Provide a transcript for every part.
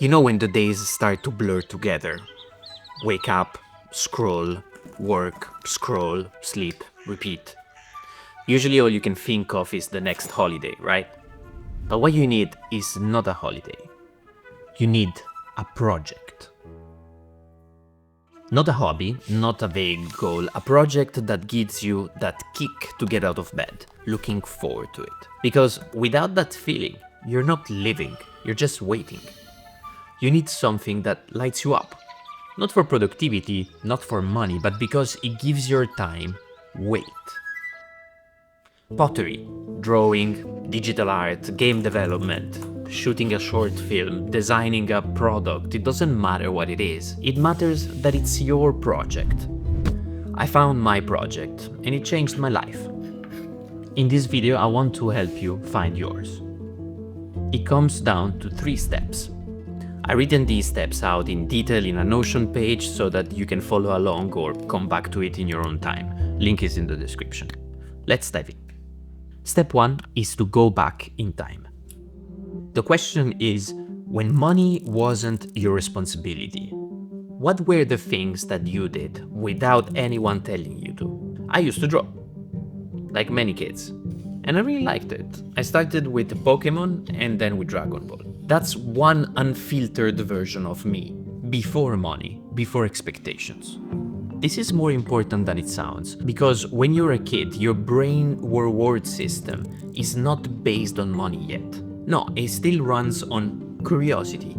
You know when the days start to blur together. Wake up, scroll, work, scroll, sleep, repeat. Usually all you can think of is the next holiday, right? But what you need is not a holiday. You need a project. Not a hobby, not a vague goal, a project that gives you that kick to get out of bed, looking forward to it. Because without that feeling, you're not living, you're just waiting. You need something that lights you up. Not for productivity, not for money, but because it gives your time weight. Pottery, drawing, digital art, game development, shooting a short film, designing a product, it doesn't matter what it is. It matters that it's your project. I found my project and it changed my life. In this video, I want to help you find yours. It comes down to 3 steps. I've written these steps out in detail in a Notion page so that you can follow along or come back to it in your own time. Link is in the description. Let's dive in. Step 1 is to go back in time. The question is, when money wasn't your responsibility, what were the things that you did without anyone telling you to? I used to draw, like many kids, and I really liked it. I started with Pokemon and then with Dragon Ball. That's one unfiltered version of me, before money, before expectations. This is more important than it sounds, because when you're a kid, your brain reward system is not based on money yet. No, it still runs on curiosity.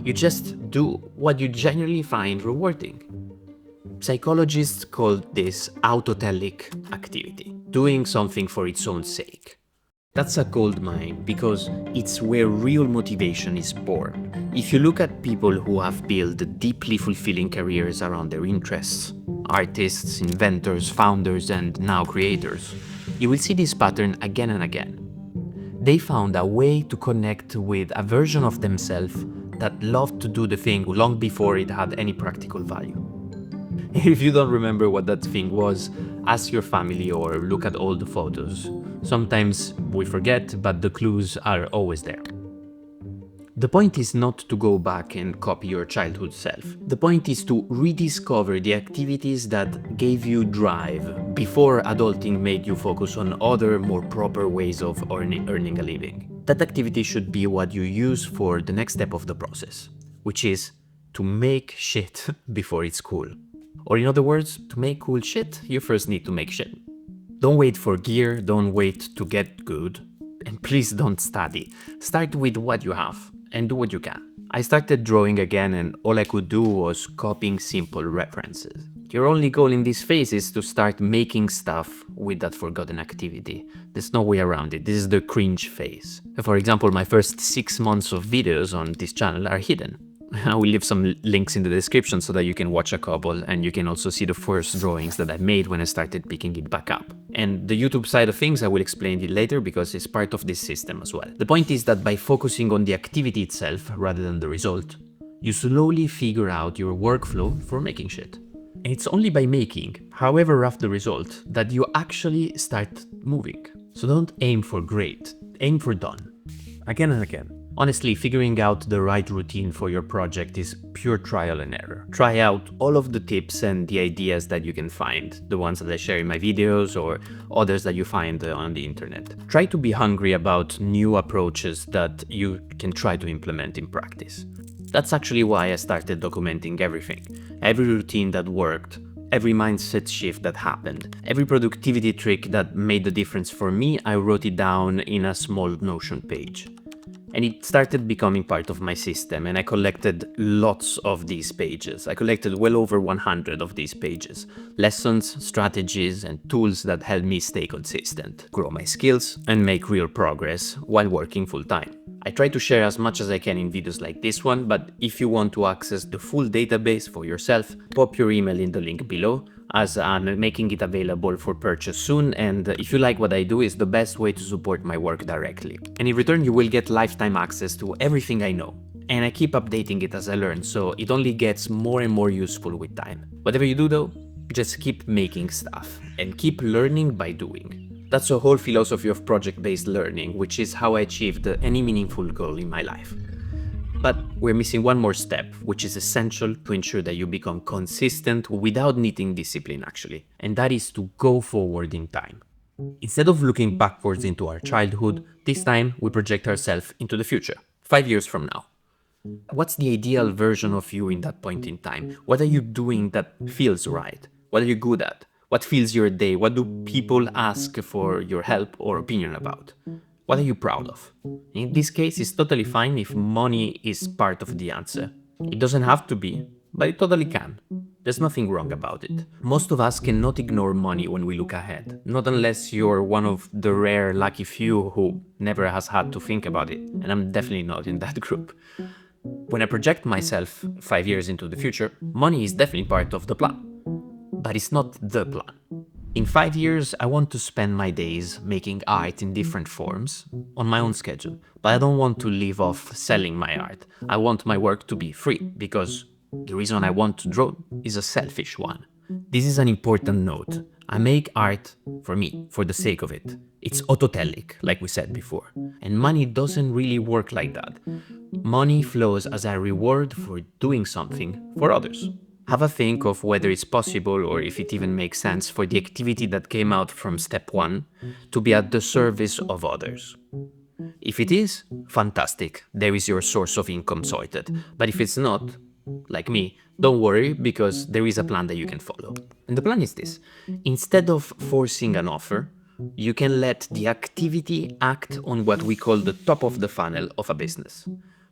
You just do what you genuinely find rewarding. Psychologists call this autotelic activity, doing something for its own sake. That's a gold mine because it's where real motivation is born. If you look at people who have built deeply fulfilling careers around their interests, artists, inventors, founders, and now creators, you will see this pattern again and again. They found a way to connect with a version of themselves that loved to do the thing long before it had any practical value. If you don't remember what that thing was, ask your family or look at old photos. Sometimes we forget, but the clues are always there. The point is not to go back and copy your childhood self. The point is to rediscover the activities that gave you drive before adulting made you focus on other, more proper ways of earning a living. That activity should be what you use for the next step of the process, which is to make shit before it's cool. Or in other words, to make cool shit, you first need to make shit. Don't wait for gear, don't wait to get good, and please don't study. Start with what you have, and do what you can. I started drawing again and all I could do was copying simple references. Your only goal in this phase is to start making stuff with that forgotten activity. There's no way around it. This is the cringe phase. For example, my first 6 months of videos on this channel are hidden. I will leave some links in the description so that you can watch a couple and you can also see the first drawings that I made when I started picking it back up. And the YouTube side of things I will explain it later because it's part of this system as well. The point is that by focusing on the activity itself rather than the result, you slowly figure out your workflow for making shit. And it's only by making, however rough the result, that you actually start moving. So don't aim for great, aim for done. Again and again. Honestly, figuring out the right routine for your project is pure trial and error. Try out all of the tips and the ideas that you can find, the ones that I share in my videos or others that you find on the internet. Try to be hungry about new approaches that you can try to implement in practice. That's actually why I started documenting everything. Every routine that worked, every mindset shift that happened, every productivity trick that made the difference for me, I wrote it down in a small Notion page. And it started becoming part of my system, and I collected lots of these pages. I collected well over 100 of these pages. Lessons, strategies, and tools that helped me stay consistent, grow my skills, and make real progress while working full-time. I try to share as much as I can in videos like this one, but if you want to access the full database for yourself, pop your email in the link below, as I'm making it available for purchase soon, and if you like what I do, it's the best way to support my work directly. And in return, you will get lifetime access to everything I know. And I keep updating it as I learn, so it only gets more and more useful with time. Whatever you do though, just keep making stuff, and keep learning by doing. That's the whole philosophy of project-based learning, which is how I achieved any meaningful goal in my life. But we're missing one more step, which is essential to ensure that you become consistent without needing discipline actually, and that is to go forward in time. Instead of looking backwards into our childhood, this time we project ourselves into the future, 5 years from now. What's the ideal version of you in that point in time? What are you doing that feels right? What are you good at? What fills your day? What do people ask for your help or opinion about? What are you proud of? In this case, it's totally fine if money is part of the answer. It doesn't have to be, but it totally can. There's nothing wrong about it. Most of us cannot ignore money when we look ahead, not unless you're one of the rare lucky few who never has had to think about it, and I'm definitely not in that group. When I project myself 5 years into the future, money is definitely part of the plan, but it's not the plan. In 5 years, I want to spend my days making art in different forms on my own schedule, but I don't want to live off selling my art. I want my work to be free, because the reason I want to draw is a selfish one. This is an important note. I make art for me, for the sake of it. It's autotelic, like we said before. And money doesn't really work like that. Money flows as a reward for doing something for others. Have a think of whether it's possible, or if it even makes sense, for the activity that came out from step 1 to be at the service of others. If it is, fantastic, there is your source of income sorted. But if it's not, like me, don't worry, because there is a plan that you can follow. And the plan is this. Instead of forcing an offer, you can let the activity act on what we call the top of the funnel of a business.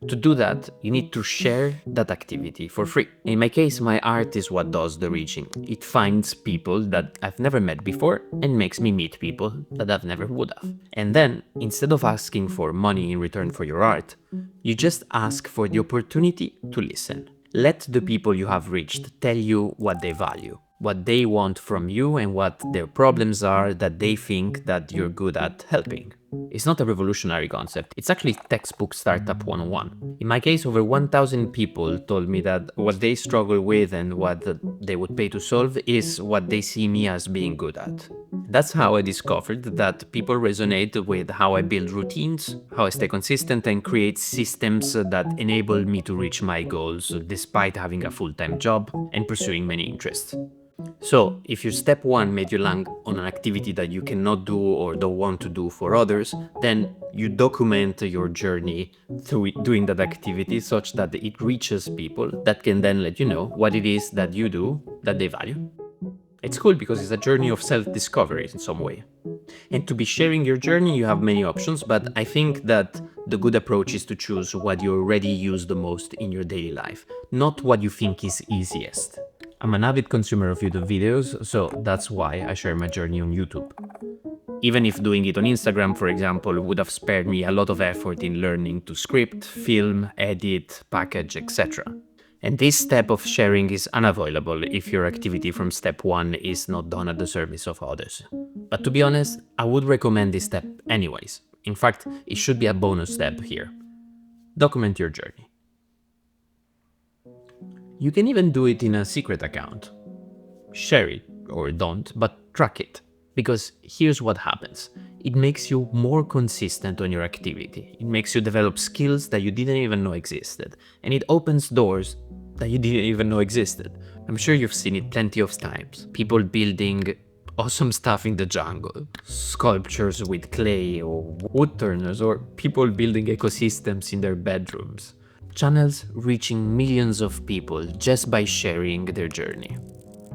To do that, you need to share that activity for free. In my case, my art is what does the reaching. It finds people that I've never met before and makes me meet people that I've never would have. And then, instead of asking for money in return for your art, you just ask for the opportunity to listen. Let the people you have reached tell you what they value, what they want from you, and what their problems are that they think that you're good at helping. It's not a revolutionary concept, it's actually textbook startup 101. In my case, over 1,000 people told me that what they struggle with and what they would pay to solve is what they see me as being good at. That's how I discovered that people resonate with how I build routines, how I stay consistent and create systems that enable me to reach my goals despite having a full-time job and pursuing many interests. So, if your step 1 made you land on an activity that you cannot do or don't want to do for others, then you document your journey through doing that activity such that it reaches people that can then let you know what it is that you do that they value. It's cool because it's a journey of self-discovery in some way. And to be sharing your journey, you have many options, but I think that the good approach is to choose what you already use the most in your daily life, not what you think is easiest. I'm an avid consumer of YouTube videos, so that's why I share my journey on YouTube. Even if doing it on Instagram, for example, would have spared me a lot of effort in learning to script, film, edit, package, etc. And this step of sharing is unavoidable if your activity from step 1 is not done at the service of others. But to be honest, I would recommend this step anyways. In fact, it should be a bonus step here. Document your journey. You can even do it in a secret account. Share it, or don't, but track it. Because here's what happens. It makes you more consistent on your activity. It makes you develop skills that you didn't even know existed. And it opens doors that you didn't even know existed. I'm sure you've seen it plenty of times. People building awesome stuff in the jungle. Sculptures with clay or wood turners, or people building ecosystems in their bedrooms. Channels reaching millions of people just by sharing their journey.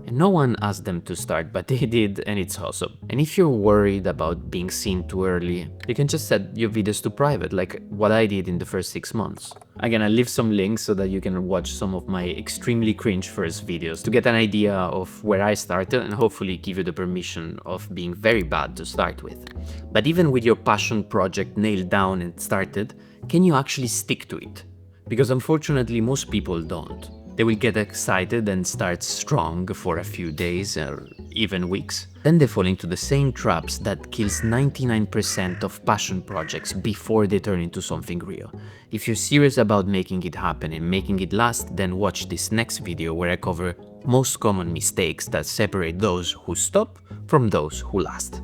And no one asked them to start, but they did, and it's awesome. And if you're worried about being seen too early, you can just set your videos to private, like what I did in the first 6 months. Again, I'll leave some links so that you can watch some of my extremely cringe first videos to get an idea of where I started and hopefully give you the permission of being very bad to start with. But even with your passion project nailed down and started, can you actually stick to it? Because unfortunately, most people don't. They will get excited and start strong for a few days or even weeks. Then they fall into the same traps that kills 99% of passion projects before they turn into something real. If you're serious about making it happen and making it last, then watch this next video where I cover most common mistakes that separate those who stop from those who last.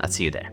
I'll see you there.